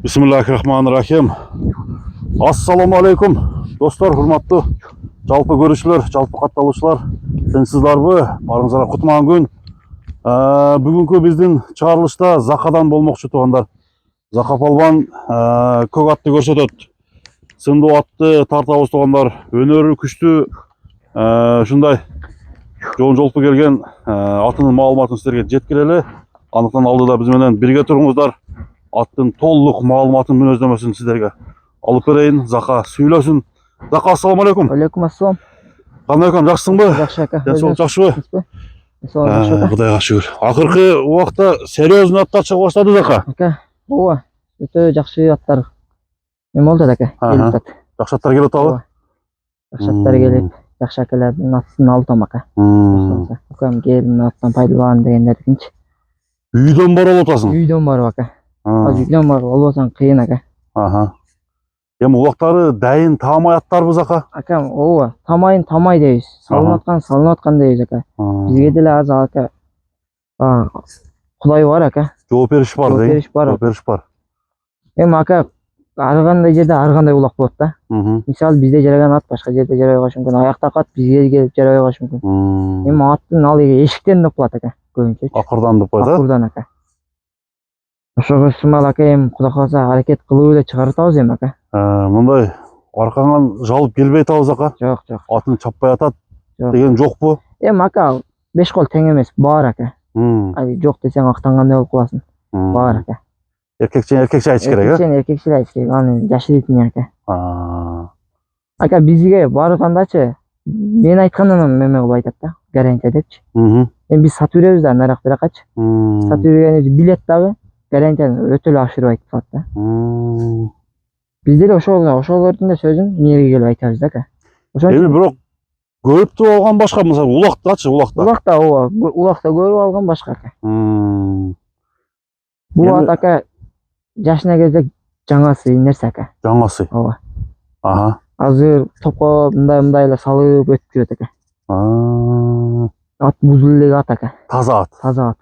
Bismillahirrahmanirrahim. Assalamu alaikum. Dostlar, hurmatlı жалпы көрүүчүлөр, жалпы катталуучулар, тынчсыздарбы? Барыңыздарга кутман күн. Бүгүнкү биздин чыгарылышта Закадан болмокчу туугандар. Зака палбан көк атты көрсөтөт. Сындуу атты тартабыз туугандар. Өнөрү күчтүү, ушундай жоон жолпу келген атынын маалыматын сиздерге жеткирели. Андыктан алдыда биз менен бирге туруңуздар. Аттын толук маалыматын мүнөздөмөсүн сиздерге алып берейин. Зака сүйлөсүн. Зака, ассаламу алейкум. Алейкум ассалам. Кандай экан, жакшысыңбы? Жакшы ака. Денсаулык жакшыбы? Кудайга шүгүр. Акыркы убакта серьезный аттар чыга баштады, Зака. Ака, ооба. Өтө жакшы аттар. Эме болду ака. Жакшы аттар келип атабы? Жакшы аттар келип, жакшы акалардын атын алып ака. Акам келин аттан пайдалан дегендердикинчи. Үйдөн барып атасың? Үйдөн барып ака. Азыр үйдөн барып албасаң кыйын ака. Эми убактары дайын таамай аттарбы, Зака? Акам, ооба. Тамайын тамай дейбиз. Салынып аткан дейбиз ака. Бизге деле азыр ака Кудай бар ака. Жооп бериш бар дейм. Жооп бериш бар. Эми ака, ар кандай жерде ар кандай улак болот да. Мисалы бизде жараган ат башка жерде жарабай калышы мүмкүн. Аяктак ат бизге келип жарабай калышы мүмкүн. Эми аттын ал эшиктен деп калат ака. Көбүнчө. Акырдан деп коет, Акырдан ака. Ошого сымал ака, эми Кудай кааласа аракет кылып эле чыгарып эми ака. Мындай аркаңан жалып келбей атабыз, ака? Жок. Атын чаппай атат деген жокпу? Эми ака, 5 кол тең эмес, баар ака. Жок десең актангандай болуп каласың. Баар ака. Эркекчен эркекче айтыш керек, Эркекче айтыш керек. Аны жашырыйтын ака. Ака, бизге баргандачы мен айткандан эме кылып айтат да, гарантия депчи. Эми биз сатып беребиз да, нарак биракачы. Сатып бергенибиз билет дагы гарантияны өтө эле ашырып айтып калат да. Биз деле ошолордун да сөзүн мээрге келип айтабыз да ака. Эми бирок көрүптү алган башка, мисалы улактачы, улакта ооба, улакта көрүп алган башка ака. Бул ат ака жашына келсек жаңасы нерсе ака. Жаңасы? Ооба. Азыр топко мындай эле салып өтүп жүрөт ака. Ат бузул эле ат ака. Таза ат. Таза ат.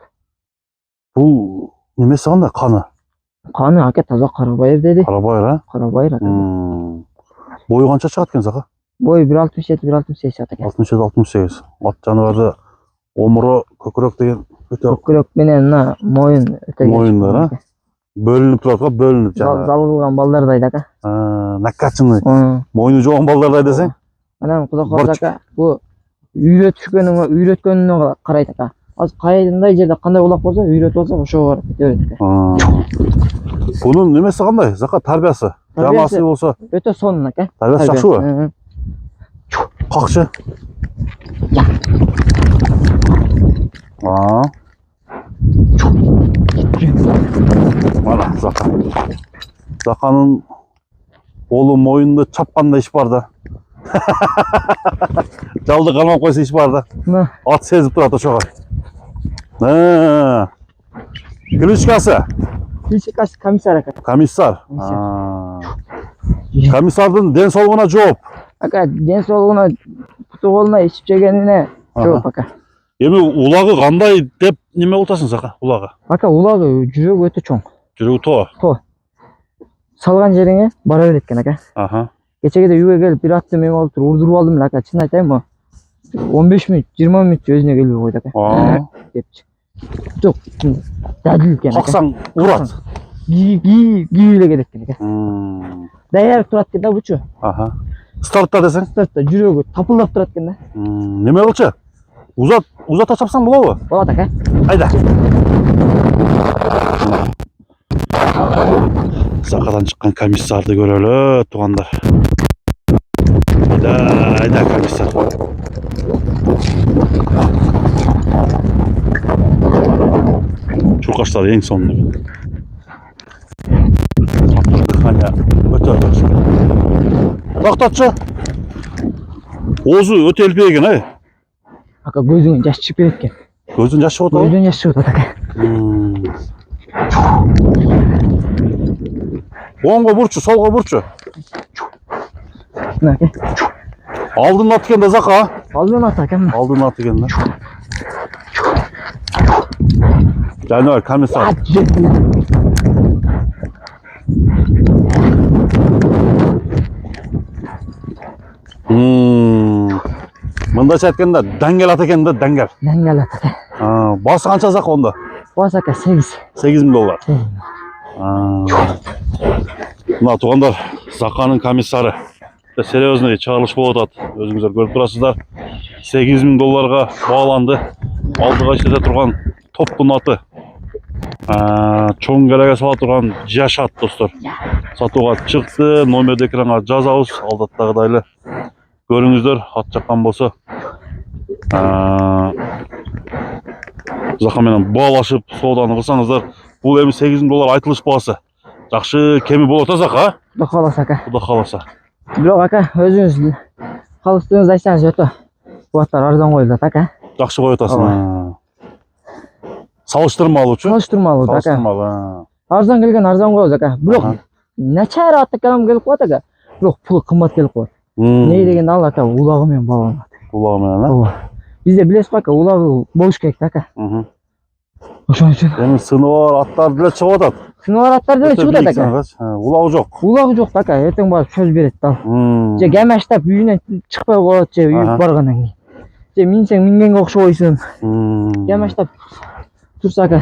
Бул немеси кандай, каны? Каны ака таза карабайыр деди. Карабайыр, Карабайыр ака. Бою канча чыгат экен, Зака? Бою 1.67-1.68 чыгат ака. 67-68. Ат жаныбарды омуру, көкүрөк деген өтө. Көкүрөк менен мына моюн өтө. Моюндар, бөлүнүп турат го, бөлүнүп жана. Залгылган балдардай да ака. Накачанный. Моюну жогон балдардай десең? Анан Кудай кааласа ака, бу үйрөткөнүнө карайт ака. Азыр кайдай жерде кандай улак болсо, үйрөтүп алса, ошого карап кете берет ака. Бунун немеси кандай? Зака, тарбиясы? Жаңасы болсо? Өтө сонун ака. Тарбиясы жакшыбы? Какчы? Мана Зака. Заканын колу моюнду чапканда иш бар да. Жалды кармап койсо иш бар да. Ат сезип турат ошого. Кличкасы? Кличкасы комиссар ака. Комиссар? Комиссардын ден соолугуна жооп? Ака, ден соолугуна, путу колуна ичип жегенине жооп ака. Эми улагы кандай деп неме кылып атасың, Зака, улагы? Ака, улагы жүрөгү өтө чоң. Жүрөгү тоо? Салган жериңе бара берет экен ака. Кечеге үйгө келип бир атты эме болуп туруп урдуруп алдым эле ака. Чын айтайынбы? 15 мүнөт, 20 мүнөт өзүнө келбей койду ака. Депчи. Жок, дадил экен ака. Каксаң урат. Кийип эле кетет экен ака. Даярып турат экен да бучу. Стартта десең? Стартта жүрөгү тапылдап турат экен да. Неме кылчы? Узата чапсаң болобу? Болот ака. Айда. Закадан чыккан комиссарды көрөлү, туугандар. Айда комиссар. Чуркаштар эң сонун. Дыхания өтө жакшы. Тактатчы. Оозу өтө элбеген, Ака, көзүнөн жаш чыгып кетет экен. Көзүн жаш чыгып атабы? Көзүнөн жаш чыгып атат ака. Оңго бурчу, солго бурчу. Алдын ат экен да, Зака? Алдын ат экен. Алдын ат экен да. Жаныбар комиссар. Мындайча айтканда дәңгел ат экен да, дәңгел. Дәңгел ата. Басы канча Зака онда? Басы ака 8. 8.000 доллар. Мына тугандар, Заканын комиссары. Серьезный чыгарылыш болуп атат. Өзүңүздөр көрүп турасыздар. 8.000 долларга бааланды. Алдыга иштете турган топтун аты. Чоң кереге сала турган жаш ат, достор. Сатууга чыкты. Номерди экранга жазабыз. Алдаттагыдай эле көрүңүздөр, ат жаккан болсо. Зака менен баалашып, сооданы кылсаңыздар, бул эми 8.000 доллар айтылыш баасы. Жакшы кеми болот а Зака? Кудай кааласа ака. Кудай кааласа. Бирок ака, өзүңүз калыстыгыңызды айтсаңыз өтө. Бул аттар арзан коюлат ака. Жакшы коюп атасың. Салыштырмалуучу? Салыштырмалуу ака. Салыштырмалуу. Арзан келген арзан коебуз ака. Бирок начар ат адам келип калат ака. Бирок пулу кымбат келип калат. Не дегенде ал ака улагы менен бааланат. Улагы менен, Ооба. Бизде билесиз ака, улагы болуш керек ака. Ошон үчүн. Эми сыны бар аттар деле чыгып атат. Сыны бар аттар деле чыгып атат ака. Улагы жок. Улагы жок ака, эртең барып сөз берет да. Же гамаштап үйүнөн чыкпай коет, же үйүп баргандан кийин. Же минсең мингенге окшобойсуң. Гамаштап турса ака.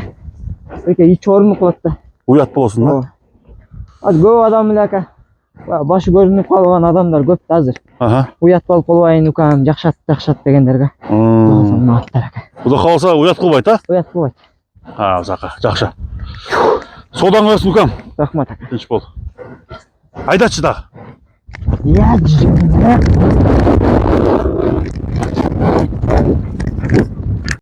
Эке ич орнуп калат да. Уят болосуң да. Азыр көп адам эле ака. Башы көрүнүп калган адамдар көп да азыр. Уят болуп калбайын укам, жакшат дегендерге. Мына аттар ака. Кудай кааласа уят кылбайт а? Уят кылбайт. Зака, жакшы. Содан келсин укам. Рахмат ака. Тынч бол. Айдачы дагы. Я